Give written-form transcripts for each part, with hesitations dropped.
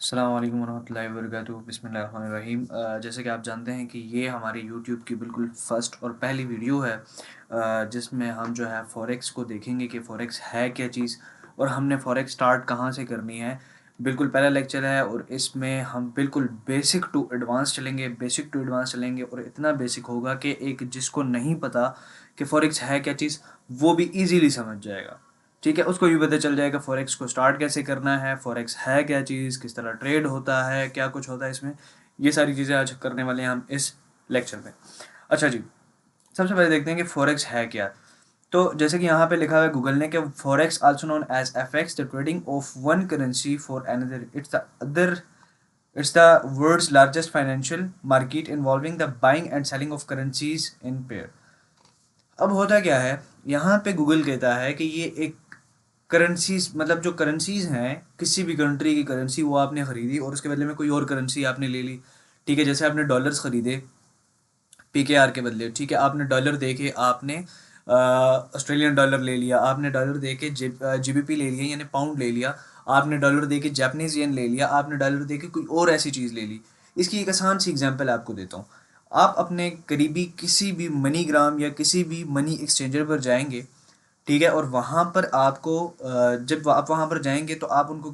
अस्सलाम वालेकुम वरहमतुल्लाहि वबरकातुहू बिस्मिल्लाहिर्रहमानिर्रहीम। जैसे कि आप जानते हैं कि ये हमारी यूट्यूब की बिल्कुल फ़र्स्ट और पहली वीडियो है जिसमें हम जो है फ़ॉरेक्स को देखेंगे कि फ़ॉरेक्स है क्या चीज़ और हमने फ़ॉरेक्स स्टार्ट कहाँ से करनी है। बिल्कुल पहला लेक्चर है और इसमें हम बिल्कुल बेसिक टू एडवांस चलेंगे और इतना बेसिक होगा कि एक जिसको नहीं पता कि फ़ॉरेक्स है क्या चीज़ वो भी ईज़िली समझ जाएगा। ठीक है, उसको भी पता चल जाएगा फ़ॉरेक्स को स्टार्ट कैसे करना है, फ़ॉरेक्स है क्या चीज़, किस तरह ट्रेड होता है, क्या कुछ होता है इसमें। ये सारी चीज़ें आज करने वाले हैं हम इस लेक्चर में। अच्छा जी, सबसे पहले देखते हैं कि फ़ॉरेक्स है क्या। तो जैसे कि यहाँ पे लिखा हुआ है गूगल ने कि forex also known as FX, the trading of one currency for another. It's the world's largest financial market involving the buying and selling of currencies in pair. अब होता क्या है, यहाँ पे गूगल कहता है कि ये एक करेंसीज मतलब जो करेंसीज हैं किसी भी कंट्री की करेंसी वो आपने ख़रीदी और उसके बदले में कोई और करेंसी आपने ले ली। ठीक है, जैसे आपने डॉलर्स ख़रीदे पीकेआर के बदले। ठीक है, आपने डॉलर दे के आपने ऑस्ट्रेलियन डॉलर ले लिया, आपने डॉलर दे के जीबीपी ले लिया यानी पाउंड ले लिया, आपने डॉलर दे के जापानीज येन ले लिया, आपने डॉलर दे के कोई और ऐसी चीज़ ले ली। इसकी एक आसान सी एग्जांपल आपको देता हूँ। आप अपने करीबी किसी भी मनीग्राम या किसी भी मनी एक्सचेंजर पर जाएंगे। ठीक है, और वहाँ पर आपको जब आप वहाँ पर जाएंगे तो आप उनको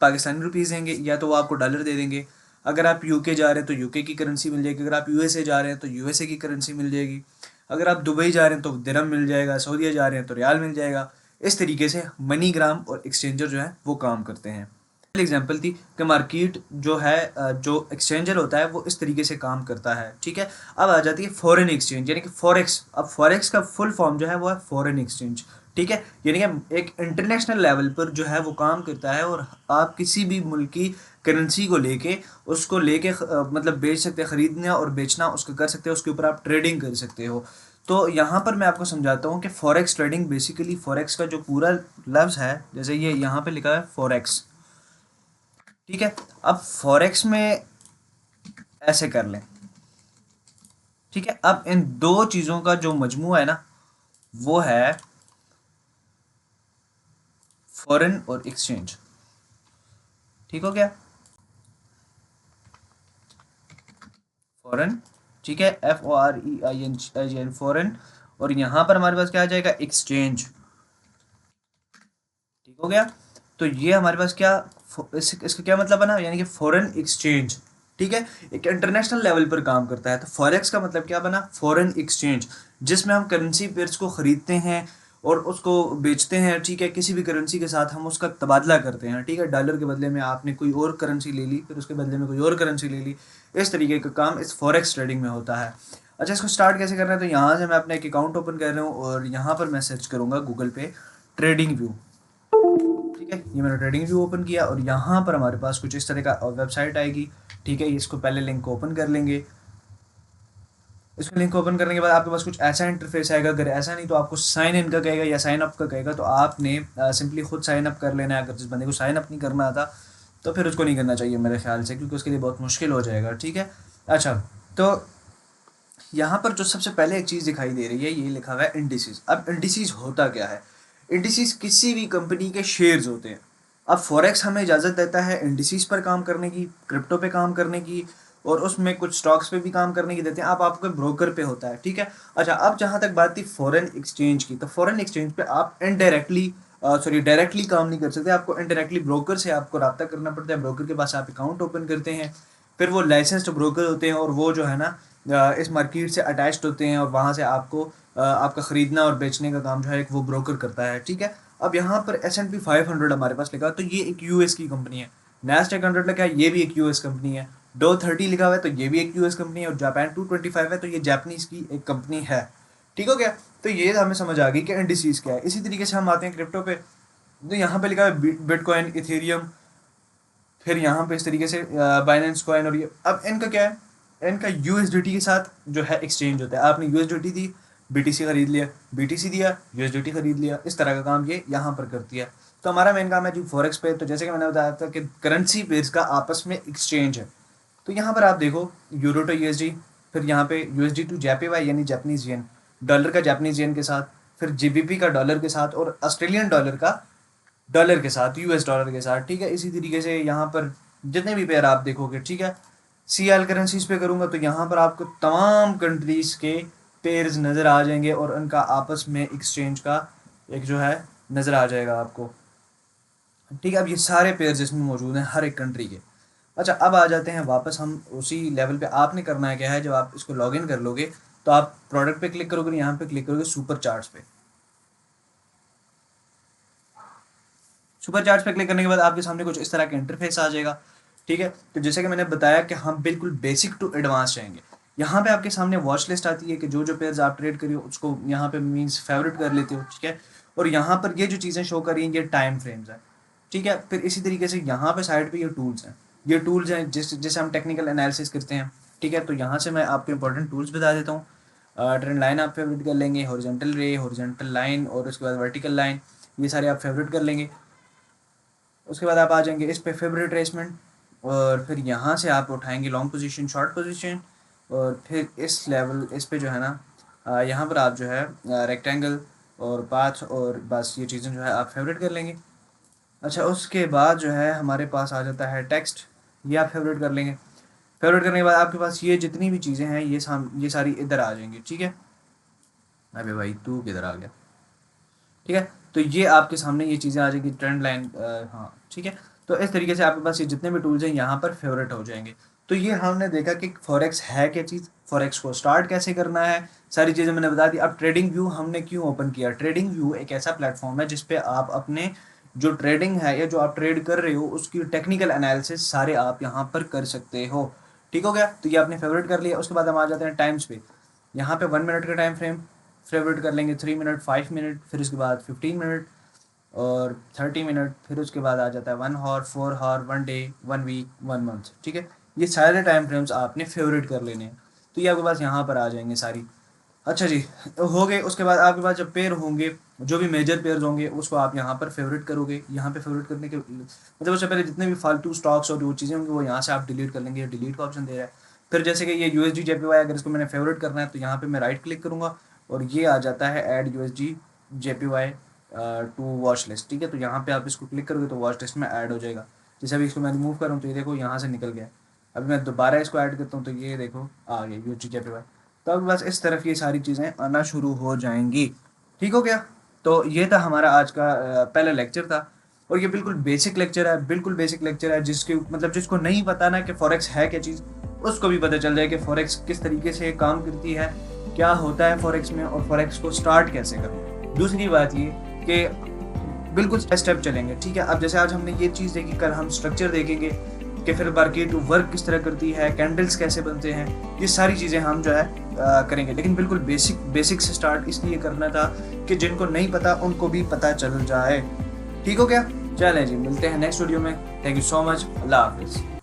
पाकिस्तानी रुपीज़ देंगे या तो वो आपको डॉलर दे देंगे। अगर आप यूके जा रहे हैं तो यूके की करेंसी मिल जाएगी, अगर आप यूएसए जा रहे हैं तो यूएसए की करेंसी मिल जाएगी, अगर आप दुबई जा रहे हैं तो दिरहम मिल जाएगा, सऊदीया जा रहे हैं तो रियाल मिल जाएगा। इस तरीके से मनीग्राम और एक्सचेंजर जो है वो काम करते हैं। एग्जाम्पल थी कि मार्केट जो है जो एक्सचेंजर होता है वो इस तरीके से काम करता है। ठीक है, अब आ जाती है फॉरेन एक्सचेंज यानी कि फॉरेक्स। अब फॉरेक्स का फुल फॉर्म जो है वो है फॉरेन एक्सचेंज। ठीक है, यानी कि एक इंटरनेशनल लेवल पर जो है वो काम करता है और आप किसी भी मुल्क की करेंसी को लेके उसको लेके मतलब बेच सकते हैं, ख़रीदना और बेचना उसका कर सकते हैं, उसके ऊपर आप ट्रेडिंग कर सकते हो। तो यहाँ पर मैं आपको समझाता हूँ कि फॉरेक्स ट्रेडिंग बेसिकली फ़ॉरेक्स का जो पूरा लफ्ज़ है, जैसे ये यहाँ पे लिखा है फॉरेक्स। ठीक है, अब फॉरेक्स में ऐसे कर लें। ठीक है, अब इन दो चीज़ों का जो मजमू है ना वो है फॉरेन और एक्सचेंज। ठीक हो गया, फॉरेन। ठीक है, FOREIGN फॉरेन। और यहाँ पर हमारे पास क्या आ जाएगा, एक्सचेंज। ठीक हो गया, तो ये हमारे पास क्या इसका क्या मतलब बना, यानी कि फॉरेन एक्सचेंज। ठीक है, एक इंटरनेशनल लेवल पर काम करता है। तो फॉरेक्स का मतलब क्या बना, फॉरेन एक्सचेंज, जिसमें हम करेंसी पेयर्स को ख़रीदते हैं और उसको बेचते हैं। ठीक है, किसी भी करेंसी के साथ हम उसका तबादला करते हैं। ठीक है, डॉलर के बदले में आपने कोई और करेंसी ले ली, फिर उसके बदले में कोई और करेंसी ले ली। इस तरीके का काम इस फॉरेक्स ट्रेडिंग में होता है। अच्छा, इसको स्टार्ट कैसे करना है, तो यहाँ से मैं अपना एक अकाउंट ओपन कर रहा हूँ और यहाँ पर मैं सर्च करूँगा गूगल पे ट्रेडिंग व्यू। ठीक है, ये मैंने ट्रेडिंग व्यू ओपन किया और यहाँ पर हमारे पास कुछ इस तरह का वेबसाइट आएगी। ठीक है, इसको पहले लिंक को ओपन कर लेंगे। इसको लिंक ओपन करने के बाद आपके पास कुछ ऐसा इंटरफेस आएगा। अगर ऐसा नहीं तो आपको साइन इन का कहेगा या साइन अप का कहेगा, तो आपने सिंपली खुद साइन अप कर लेना है। अगर जिस बंदे को साइन अप नहीं करना आता तो फिर उसको नहीं करना चाहिए मेरे ख्याल से, क्योंकि उसके लिए बहुत मुश्किल हो जाएगा। ठीक है, अच्छा, तो यहाँ पर जो सबसे पहले एक चीज़ दिखाई दे रही है ये लिखा हुआ है इंडिसेस। अब इंडिसेस होता क्या है, इंडिसेस किसी भी कंपनी के शेयर्स होते हैं। अब फॉरेक्स हमें इजाज़त देता है इंडिसेस पर काम करने की, क्रिप्टो पे काम करने की और उसमें कुछ स्टॉक्स पे भी काम करने की देते हैं। अब आपके ब्रोकर पे होता है। ठीक है, अच्छा, अब जहाँ तक बात थी फॉरेन एक्सचेंज की, तो फॉरेन एक्सचेंज पे आप इनडायरेक्टली डायरेक्टली काम नहीं कर सकते। आपको इनडायरेक्टली ब्रोकर से आपको रब्ता करना पड़ता है। ब्रोकर के पास आप अकाउंट ओपन करते हैं, फिर वो लाइसेंस्ड ब्रोकर होते हैं और वो जो है ना इस मार्केट से अटैच्ड होते हैं और वहाँ से आपको आपका ख़रीदना और बेचने का काम जो है एक वो ब्रोकर करता है। ठीक है, अब यहाँ पर S&P 500 हमारे पास लिखा, तो ये एक यूएस की कंपनी है। नैस्डैक 100 लिखा है, ये भी एक यूएस कंपनी है। डो 30 लिखा हुआ है तो ये भी एक यूएस कंपनी है और जापान 225 है तो ये जापानीज की एक कंपनी है। ठीक हो गया, तो ये हमें समझ आ गई कि इंडिसेस क्या है। इसी तरीके से हम आते हैं क्रिप्टो पे। तो यहाँ पे लिखा है बिटकॉइन, इथेरियम, फिर यहाँ पे इस तरीके से बाइनेंस कॉइन। और ये अब इनका क्या है, इनका यूएसडीटी के साथ जो है एक्सचेंज होता है। आपने यूएसडीटी दी, बीटीसी खरीद लिया, बीटीसी दिया, यूएसडीटी खरीद लिया। इस तरह का काम ये यहाँ पर करती है। तो हमारा मेन काम है जी फॉरेक्स पे। तो जैसे कि मैंने बताया था कि करेंसी पेयर्स का आपस में एक्सचेंज है। तो यहाँ पर आप देखो यूरो टू यूएसडी, फिर यहाँ पे यूएसडी टू जेपीवाई यानी जापानीज येन, डॉलर का जापानीज येन के साथ, फिर जीबीपी का डॉलर के साथ और ऑस्ट्रेलियन डॉलर का डॉलर के साथ, यूएस डॉलर के साथ। ठीक है, इसी तरीके से यहाँ पर जितने भी पेयर आप देखोगे, ठीक है। CL करेंसीज पे करूँगा तो यहाँ पर आपको तमाम कंट्रीज़ के पेयर्स नज़र आ जाएंगे और उनका आपस में एक्सचेंज का एक जो है नज़र आ जाएगा आपको, ठीक है। अब ये सारे पेयर्स इसमें मौजूद हैं हर एक कंट्री के। अच्छा, अब आ जाते हैं वापस हम उसी लेवल पे। आपने करना है क्या है, जब आप इसको लॉगिन कर लोगे तो आप प्रोडक्ट पे क्लिक करोगे, यहाँ पे क्लिक करोगे सुपर चार्ट्स पे। सुपर चार्ट्स पे क्लिक करने के बाद आपके सामने कुछ इस तरह का इंटरफेस आ जाएगा, ठीक है। तो जैसे कि मैंने बताया कि हम बिल्कुल बेसिक टू एडवांस जाएंगे। यहाँ पे आपके सामने वॉच लिस्ट आती है कि जो जो पेयर्स आप ट्रेड करिए उसको यहाँ पे मीन्स फेवरेट कर लेते हो, ठीक है। और यहाँ पर ये जो चीज़ें शो कर रही हैं ये टाइम फ्रेम्स हैं, ठीक है। फिर इसी तरीके से यहाँ पे साइड पे ये टूल्स हैं, ये टूल्स हैं जिसे हम टेक्निकल एनालिसिस करते हैं, ठीक है। तो यहाँ से मैं आपको इंपॉर्टेंट टूल्स बता देता हूँ। ट्रेंड लाइन आप फेवरेट कर लेंगे, हॉरिजॉन्टल रे, हॉरिजॉन्टल लाइन और उसके बाद वर्टिकल लाइन, ये सारे आप फेवरेट कर लेंगे। उसके बाद आप आ जाएंगे इस पे फेवरेट ट्रेसमेंट, और फिर यहाँ से आप उठाएंगे लॉन्ग पोजीशन, शॉर्ट पोजीशन, और फिर इस लेवल इस पे जो है ना यहाँ पर आप जो है रेक्टेंगल और पाथ और बस ये चीज़ें जो है आप फेवरेट कर लेंगे। अच्छा, उसके बाद जो है हमारे पास आ जाता है टेक्स्ट, ये आप फेवरेट कर लेंगे। फेवरेट करने के बाद आपके पास ये जितनी भी चीज़ें हैं ये सारी इधर आ जाएंगी, ठीक है। अबे भाई तू किधर आ गया, ठीक है। तो ये आपके सामने ये चीज़ें आ जाएंगी, ट्रेंड लाइन, हाँ ठीक है। तो इस तरीके से आपके पास ये जितने भी टूल्स हैं यहाँ पर फेवरेट हो जाएंगे। तो ये हमने देखा कि फॉरेक्स है क्या चीज़, फॉरेक्स को स्टार्ट कैसे करना है, सारी चीज़ें मैंने बता दी। अब ट्रेडिंग व्यू हमने क्यों ओपन किया। ट्रेडिंग व्यू एक ऐसा प्लेटफॉर्म है जिसपे आप अपने जो ट्रेडिंग है या जो आप ट्रेड कर रहे हो उसकी टेक्निकल एनालिसिस सारे आप यहाँ पर कर सकते हो, ठीक हो गया। तो ये आपने फेवरेट कर लिया। उसके बाद हम आ जाते हैं टाइम्स पे। यहाँ पे 1 मिनट का टाइम फ्रेम फेवरेट कर लेंगे, 3 मिनट, 5 मिनट, फिर उसके बाद 15 मिनट और 30 मिनट, फिर उसके बाद आ जाता है 1 hour, 4 hour, 1 day, 1 week, 1 month, ठीक है। ये सारे टाइम फ्रेम्स आपने फेवरेट कर लेने हैं। तो ये आपके पास यहाँ पर आ जाएंगे सारी। अच्छा जी, हो गए। उसके बाद आपके पास जब पेयर होंगे, जो भी मेजर पेयर्स होंगे उसको आप यहाँ पर फेवरेट करोगे। यहाँ पे फेवरेट करने के मतलब उससे पहले जितने भी फालतू स्टॉक्स और जो चीज़ें होंगी वो यहाँ से आप डिलीट कर लेंगे, डिलीट का ऑप्शन दे रहा है। फिर जैसे कि ये USD JPY, अगर इसको मैंने फेवरेट करना है तो यहाँ पे मैं राइट क्लिक करूँगा और ये आ जाता है add USD JPY to watch list, ठीक है। तो यहाँ पे आप इसको क्लिक करोगे तो वॉच लिस्ट में ऐड हो जाएगा। जैसे अभी इसको मैं रिमूव कर रहा हूँ तो ये देखो यहाँ से निकल गया। अभी मैं दोबारा इसको ऐड करता हूँ तो ये देखो आ गया USD JPY। तो अब बस इस तरफ ये सारी चीज़ें आना शुरू हो जाएंगी, ठीक हो गया। तो ये था हमारा आज का पहला लेक्चर था, और ये बिल्कुल बेसिक लेक्चर है, बिल्कुल बेसिक लेक्चर है, जिसके मतलब जिसको नहीं पता ना कि फॉरेक्स है क्या चीज़ उसको भी पता चल जाए कि फॉरेक्स किस तरीके से काम करती है, क्या होता है फॉरेक्स में, और फॉरेक्स को स्टार्ट कैसे करना। दूसरी बात ये कि बिल्कुल स्टेप चलेंगे, ठीक है। अब जैसे आज हमने ये चीज़ देखी, कल हम स्ट्रक्चर देखेंगे कि फिर मार्केट वर्क किस तरह करती है, कैंडल्स कैसे बनते हैं, ये सारी चीज़ें हम जो है करेंगे। लेकिन बिल्कुल बेसिक से स्टार्ट इसलिए करना था कि जिनको नहीं पता उनको भी पता चल जाए, ठीक हो गया। चलें जी, मिलते हैं नेक्स्ट वीडियो में। थैंक यू सो मच, अल्लाह हाफिज़।